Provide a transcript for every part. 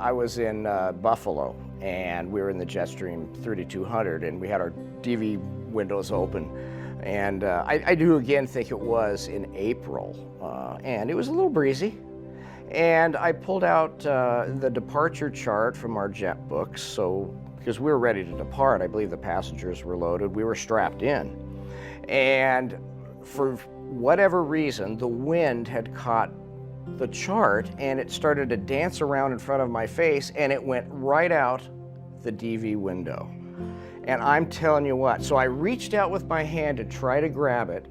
I was in Buffalo, and we were in the Jetstream 3200, and we had our DV windows open. And I do again think it was in April, and it was a little breezy. And I pulled out the departure chart from our jet books, because we were ready to depart. I believe the passengers were loaded. We were strapped in. And for whatever reason, the wind had caught the chart, and it started to dance around in front of my face, and it went right out the DV window. And I'm telling you what, so I reached out with my hand to try to grab it,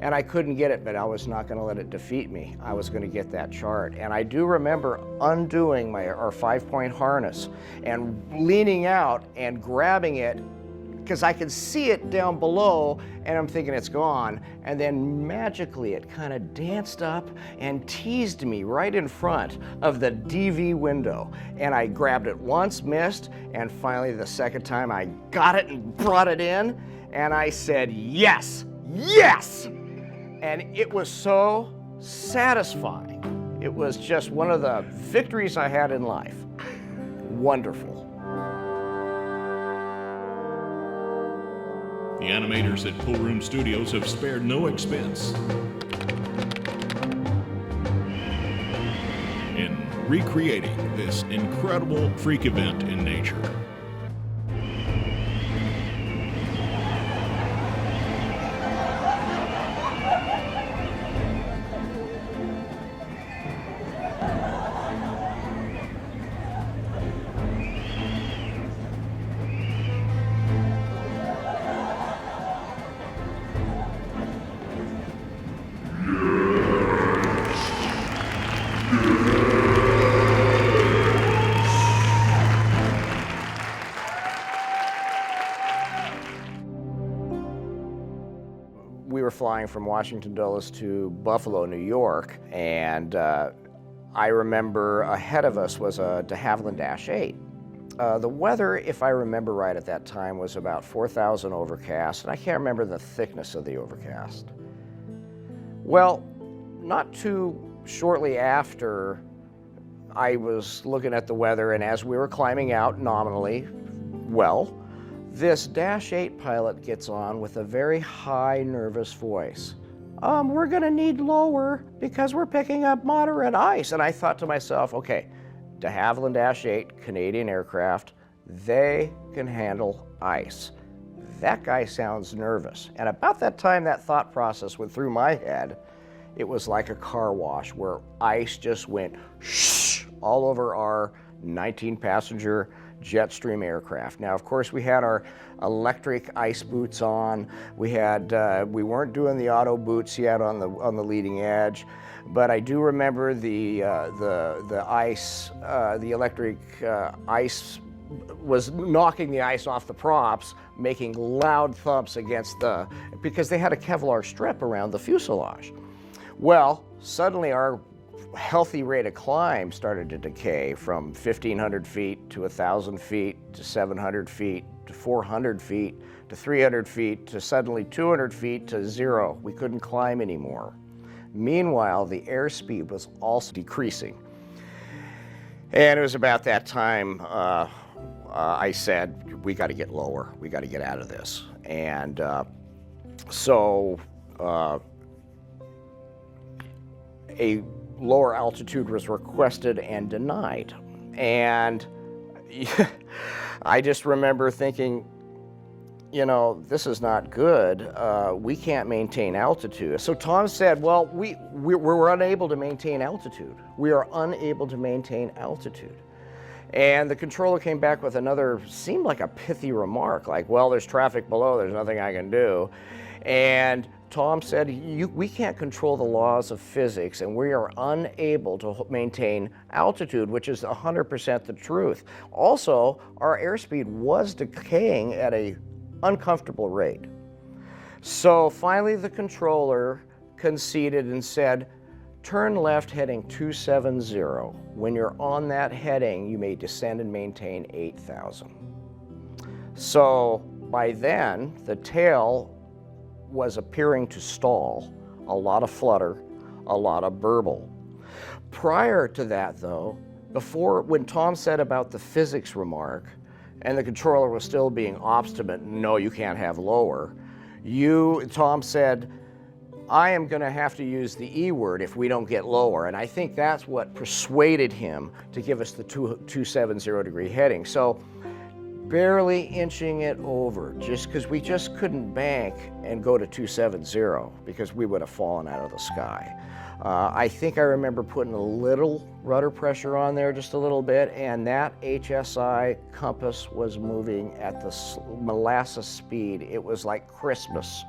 and I couldn't get it, but I was not going to let it defeat me. I was going to get that chart. And I do remember undoing our 5-point harness and leaning out and grabbing it, because I could see it down below, and I'm thinking it's gone. And then magically it kind of danced up and teased me right in front of the DV window. And I grabbed it once, missed, and finally the second time I got it and brought it in, and I said, yes, yes! And it was so satisfying. It was just one of the victories I had in life. Wonderful. The animators at Pool Room Studios have spared no expense in recreating this incredible freak event in nature. We were flying from Washington Dulles to Buffalo, New York, and I remember ahead of us was a de Havilland Dash 8. The weather, if I remember right at that time, was about 4,000 overcast, and I can't remember the thickness of the overcast. Well, not too shortly after, I was looking at the weather, and as we were climbing out nominally, well, this Dash 8 pilot gets on with a very high, nervous voice. We're gonna need lower because we're picking up moderate ice. And I thought to myself, okay, de Havilland Dash 8, Canadian aircraft, they can handle ice. That guy sounds nervous. And about that time that thought process went through my head, it was like a car wash where ice just went shh all over our 19-passenger Jetstream aircraft. Now, of course, we had our electric ice boots on. We weren't doing the auto boots yet on the leading edge, but I do remember the electric ice was knocking the ice off the props, making loud thumps against because they had a Kevlar strip around the fuselage. Well, suddenly our healthy rate of climb started to decay from 1,500 feet to 1,000 feet to 700 feet to 400 feet to 300 feet to suddenly 200 feet to zero. We couldn't climb anymore. Meanwhile, the airspeed was also decreasing. And it was about that time I said, we got to get lower. We got to get out of this. And so a lower altitude was requested and denied. And I just remember thinking, you know, this is not good. We can't maintain altitude. So Tom said, well, we're unable to maintain altitude. We are unable to maintain altitude. And the controller came back with another, seemed like a pithy remark, like, well, there's traffic below, there's nothing I can do. And Tom said, we can't control the laws of physics, and we are unable to maintain altitude, which is 100% the truth. Also, our airspeed was decaying at an uncomfortable rate. So finally, the controller conceded and said, turn left heading 270. When you're on that heading, you may descend and maintain 8,000. So by then, the tail was appearing to stall, a lot of flutter, a lot of burble. Prior to that, though, before, when Tom said about the physics remark, and the controller was still being obstinate, no, you can't have lower, Tom said, I am going to have to use the E word if we don't get lower. And I think that's what persuaded him to give us the 270 degree heading. So barely inching it over, just because we just couldn't bank and go to 270 because we would have fallen out of the sky. I think I remember putting a little rudder pressure on there, just a little bit, and that HSI compass was moving at the molasses speed. It was like Christmas.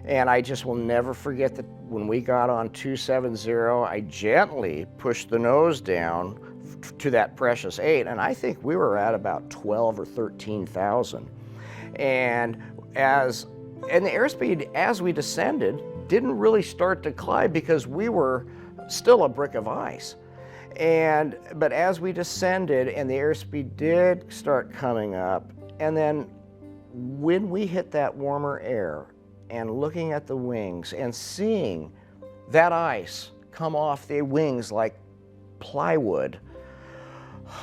And I just will never forget that when we got on 270, I gently pushed the nose down to that precious 8, and I think we were at about 12 or 13,000. And the airspeed as we descended didn't really start to climb because we were still a brick of ice. But as we descended and the airspeed did start coming up, and then when we hit that warmer air and looking at the wings and seeing that ice come off the wings like plywood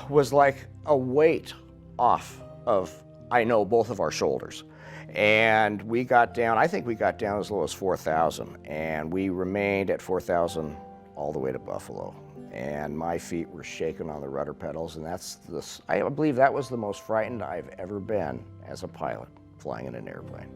was like a weight off of, I know, both of our shoulders. And we got down, I think we got down as low as 4,000, and we remained at 4,000 all the way to Buffalo. And my feet were shaking on the rudder pedals, and I believe that was the most frightened I've ever been as a pilot flying in an airplane.